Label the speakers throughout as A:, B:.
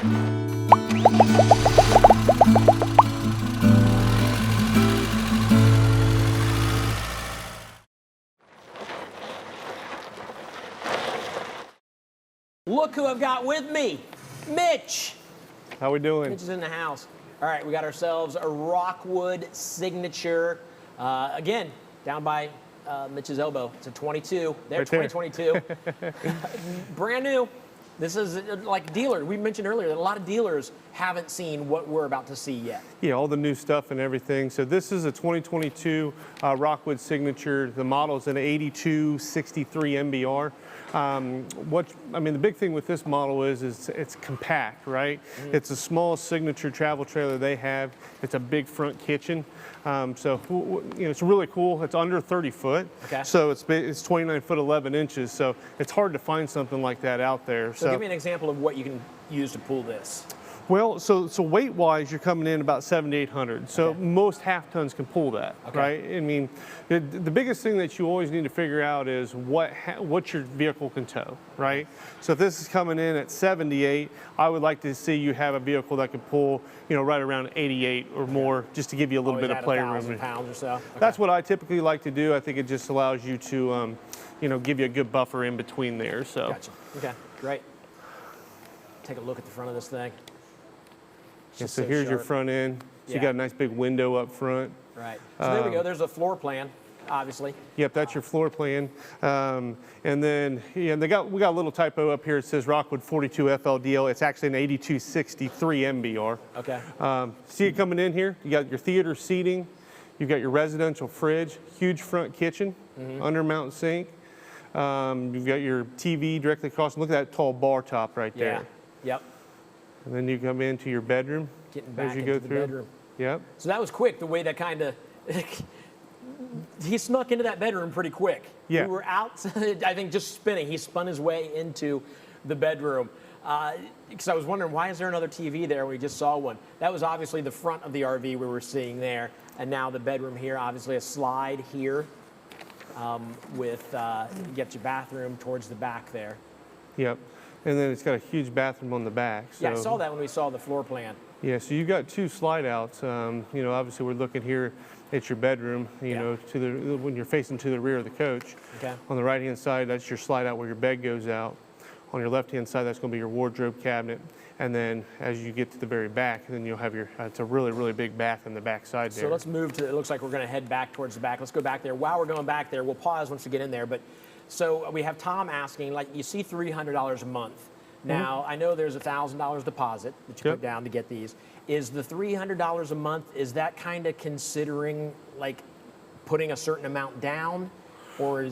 A: Look who I've got with me, Mitch.
B: How we doing?
A: Mitch is in the house. All right, we got ourselves a Rockwood Signature. Again, down by Mitch's elbow. It's a 22. They're
B: Right there.
A: 2022. Brand new. This is like dealer. We mentioned earlier that a lot of dealers haven't seen what we're about to see yet.
B: Yeah, all the new stuff and everything. So this is a 2022 Rockwood Signature. The model is an 8263 MBR. The big thing with this model is it's compact, right? Mm-hmm. It's the smallest Signature travel trailer they have. It's a big front kitchen. It's really cool. It's under 30 foot. Okay. So it's 29 foot 11 inches. So it's hard to find something like that out there.
A: So give me an example of what you can use to pull this.
B: Well, so weight-wise, you're coming in about 7,800. So
A: okay.
B: Most half tons can pull that, okay. Right? I mean, the biggest thing that you always need to figure out is what your vehicle can tow, right? So if this is coming in at 78, I would like to see you have a vehicle that can pull, right around 88 or more, just to give you a little bit of playroom.
A: 1,000 pounds or so. Okay.
B: That's what I typically like to do. I think it just allows you to, give you a good buffer in between there. So.
A: Gotcha. Okay, great. Take a look at the front of this thing.
B: Yeah, so here's your front end. So you got a nice big window up front.
A: Right. So there we go. There's a floor plan, obviously.
B: Yep, that's your floor plan. And then we got a little typo up here. It says Rockwood 42 FLDL. It's actually an 8263 MBR. Okay. See it coming in here? You got your theater seating. You've got your residential fridge, huge front kitchen, under mount sink. You've got your TV directly across. Look at that tall bar top right there. Yeah. Yep. And then you come into your bedroom.
A: Getting back
B: as you
A: into
B: go
A: the
B: through.
A: bedroom.
B: Yep.
A: So that was quick, the way that kind of, he snuck into that bedroom pretty quick.
B: Yeah.
A: We were out, I think, just spinning. He spun his way into the bedroom. Because I was wondering, why is there another TV there? We just saw one. That was obviously the front of the RV we were seeing there. And now the bedroom here, obviously a slide here with, you get your bathroom towards the back there.
B: Yep. And then it's got a huge bathroom on the back. So.
A: Yeah, I saw that when we saw the floor plan.
B: Yeah, so you've got two slide outs. Obviously we're looking here at your bedroom, when you're facing to the rear of the coach. Okay. On the right-hand side, that's your slide out where your bed goes out. On your left-hand side, that's going to be your wardrobe cabinet. And then as you get to the very back, then you'll have it's a really, really big bath in the back side there.
A: So let's move to, it looks like we're going to head back towards the back. Let's go back there. While we're going back there, we'll pause once we get in there. But so we have Tom asking, you see $300 a month. Now, I know there's a $1,000 deposit that you put down to get these. Is the $300 a month, is that kind of considering putting a certain amount down? Or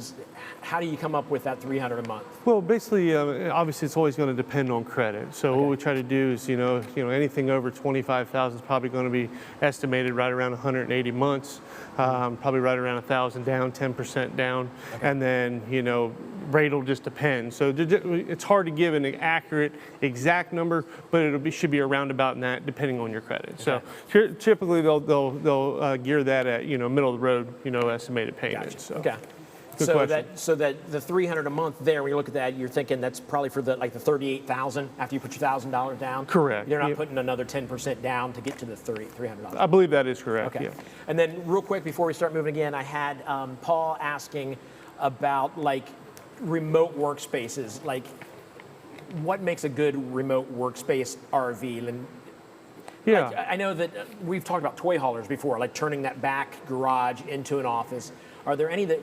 A: how do you come up with that $300 a month?
B: Well, basically, obviously, it's always going to depend on credit. So what we try to do is, anything over $25,000 is probably going to be estimated right around 180 months, probably right around 1,000 down, 10% down, and then rate will just depend. So it's hard to give an accurate, exact number, but should be around about in that, depending on your credit. So typically, they'll gear that at middle of the road, estimated payments.
A: Gotcha.
B: So.
A: Okay. So that the $300 a month there, when you look at that, you're thinking that's probably for the $38,000 after you put your $1,000 down.
B: Correct.
A: You're not putting another 10% down to get to the $300.
B: I believe that is correct.
A: Okay.
B: Yeah.
A: And then real quick before we start moving again, I had Paul asking about remote workspaces. What makes a good remote workspace RV? And
B: yeah.
A: I know that we've talked about toy haulers before, turning that back garage into an office. Are there any that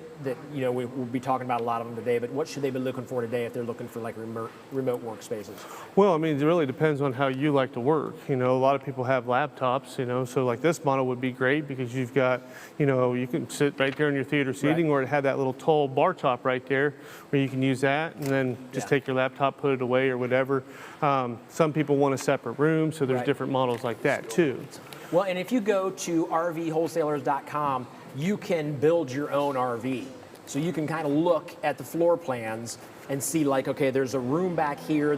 A: we'll be talking about a lot of them today, but what should they be looking for today if they're looking for remote workspaces?
B: Well, it really depends on how you like to work. A lot of people have laptops, so this model would be great because you've got, you can sit right there in your theater seating or it had that little tall bar top right there where you can use that and then just take your laptop, put it away or whatever. Some people want a separate room, so there's different models like that too.
A: Well, and if you go to RVWholesalers.com, you can build your own RV. So you can kind of look at the floor plans and see like, okay, there's a room back here.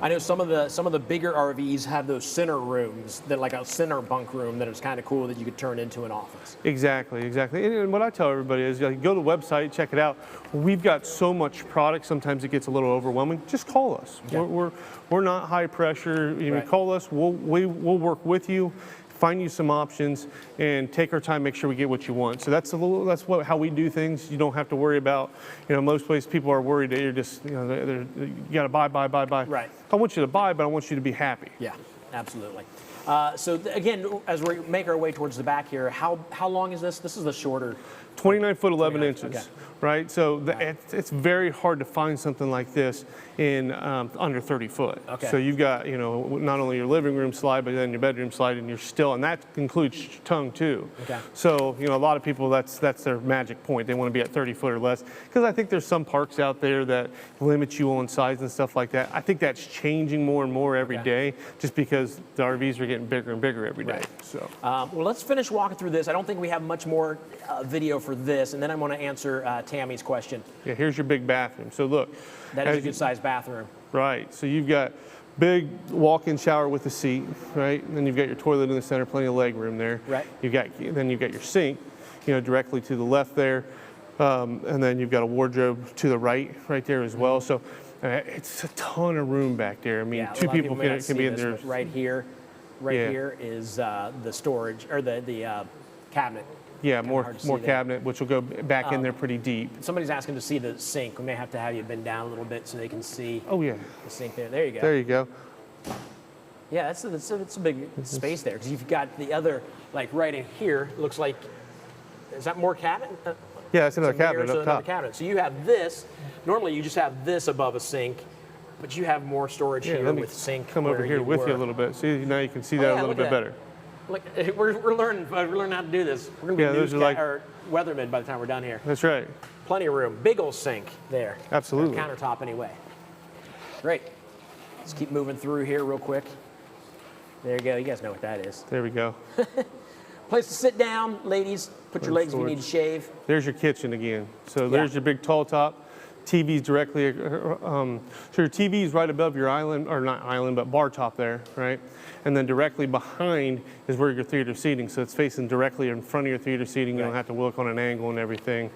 A: I know some of the bigger RVs have those center rooms that like a center bunk room that is kind of cool that you could turn into an office.
B: Exactly. And what I tell everybody is, like, go to the website, check it out. We've got so much product. Sometimes it gets a little overwhelming. Just call us.
A: Yeah.
B: We're not high pressure. You know, call us. We'll work with you, find you some options, and take our time, make sure we get what you want. So that's how we do things. You don't have to worry about, you know, most places people are worried that you're just, you know, you got to buy.
A: Right.
B: I want you to buy, but I want you to be happy.
A: Yeah, absolutely. Again, as we make our way towards the back here, how long is this? This is the shorter.
B: 29 foot 11 inches,
A: okay.
B: right? So it's very hard to find something like this in under 30 foot.
A: Okay.
B: So you've got, you know, not only your living room slide, but then your bedroom slide, and and that includes tongue too.
A: Okay.
B: So, you know, a lot of people, that's their magic point. They want to be at 30 foot or less, because I think there's some parks out there that limit you on size and stuff like that. I think that's changing more and more every day, just because the RVs are getting bigger and bigger every day.
A: Right.
B: So.
A: Well, let's finish walking through this. I don't think we have much more video for this, and then I'm going to answer Tammy's question.
B: Yeah, here's your big bathroom. So look.
A: That is a good sized bathroom.
B: Right, so you've got big walk-in shower with a seat, right? And then you've got your toilet in the center, plenty of leg room there.
A: Right.
B: Then you've got your sink, you know, directly to the left there. And then you've got a wardrobe to the right there as well. So it's a ton of room back there. I mean,
A: Yeah,
B: two people can be in there.
A: Right here is the storage, or the cabinet.
B: Yeah, more cabinet, which will go back in there pretty deep.
A: Somebody's asking to see the sink. We may have to have you bend down a little bit so they can see the sink there. There you go.
B: There you go.
A: Yeah, it's a big space there, because you've got the other, like right in here, looks like, is that more cabinet?
B: Yeah, it's another cabinet up top.
A: Cabinet. So you have this, normally you just have this above a sink, but you have more storage here with sink.
B: Come over here with you a little bit. See, now you can see that a little bit better.
A: Look, we're learning how to do this. We're going to be or weathermen by the time we're done here.
B: That's right.
A: Plenty of room. Big old sink there.
B: Absolutely.
A: Countertop anyway. Great. Let's keep moving through here real quick. There you go. You guys know what that is.
B: There we go.
A: Place to sit down, ladies. Put your legs if you need to shave.
B: There's your kitchen again. So there's your big tall top. TV's directly, so your TV is right above your island, or not island, but bar top there, right? And then directly behind is where your theater seating. So it's facing directly in front of your theater seating. You don't have to look on an angle and everything.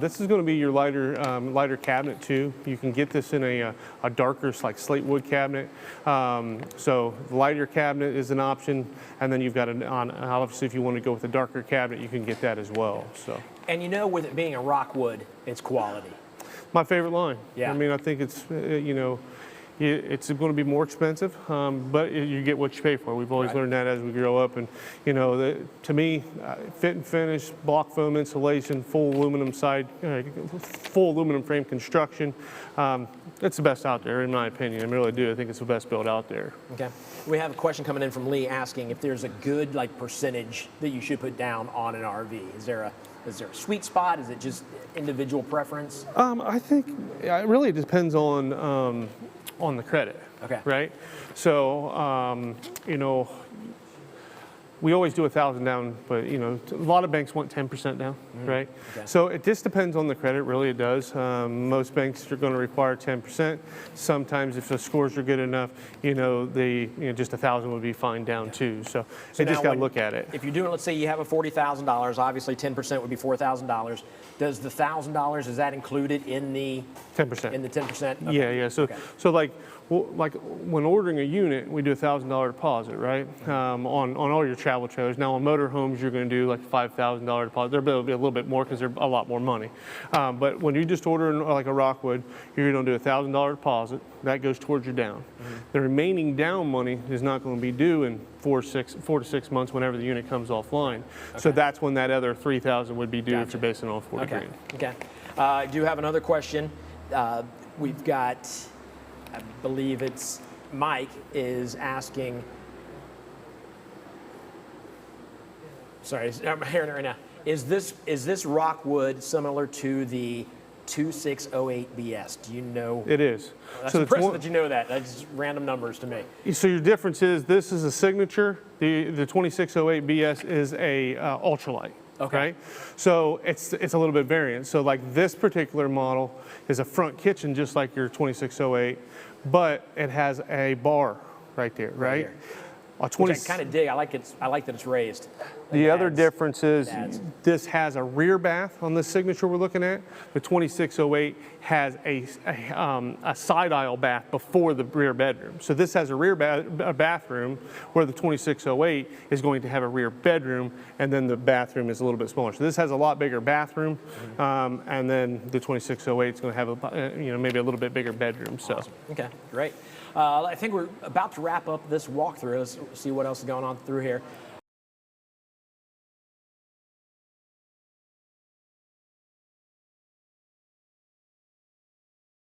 B: This is going to be your lighter cabinet too. You can get this in a darker, like slate wood cabinet. So the lighter cabinet is an option, and then you've got obviously if you want to go with a darker cabinet, you can get that as well. So.
A: And you know, with it being a Rockwood, it's quality.
B: My favorite line.
A: Yeah.
B: I mean, I think it's, you know, it's going to be more expensive, but you get what you pay for. We've always learned that as we grow up. And, you know, to me, fit and finish, block foam insulation, full aluminum frame construction, it's the best out there, in my opinion. I really do. I think it's the best build out there.
A: Okay. We have a question coming in from Lee asking if there's a good, like, percentage that you should put down on an RV. Is there a sweet spot? Is it just individual preference?
B: I think it really depends on the credit.
A: Okay.
B: Right. So you know, we always do 1,000 down, but you know, a lot of banks want 10% down, right? Okay. So it just depends on the credit. Really, it does. Most banks are going to require 10%. Sometimes, if the scores are good enough, you know, just 1,000 would be fine down too. So they just got to look at it.
A: If you're doing, let's say you have a $40,000, obviously 10% would be $4,000. Does the $1,000, is that included in the
B: 10%?
A: In the 10%? Okay.
B: Yeah. So like when ordering a unit, we do $1,000 deposit, right? On all your travel trailers. Now on motorhomes, you're going to do like $5,000 deposit. They'll be a little bit more because they're a lot more money. But when you just order like a Rockwood, you're going to do a $1,000 deposit. That goes towards your down. The remaining down money is not going to be due in 4 to 6 months whenever the unit comes offline. Okay. So that's when that other $3,000 would be due if you're basing it on 40 grand.
A: Okay. I do have another question. We've got, I believe it's Mike is asking. Sorry, I'm hearing it right now. Is this Rockwood similar to the 2608BS? Do you know?
B: It is.
A: That's impressive that you know that. That's just random numbers to me.
B: So your difference is this is a signature. The 2608BS is a ultralight.
A: Okay.
B: Right? So it's a little bit variant. So like this particular model is a front kitchen just like your 2608, but it has a bar right there, right?
A: here.
B: A
A: Which
B: 20,
A: I kind of dig. I like that it's raised.
B: the other
A: adds-
B: difference is
A: adds.
B: this has a rear bath on this Signature we're looking at. The 2608 has a side aisle bath before the rear bedroom. So this has a rear bathroom where the 2608 is going to have a rear bedroom, and then the bathroom is a little bit smaller. So this has a lot bigger bathroom, and then the 2608 is going to have maybe a little bit bigger bedroom. So.
A: Awesome. Okay, great. I think we're about to wrap up this walkthrough. Let's see what else is going on through here.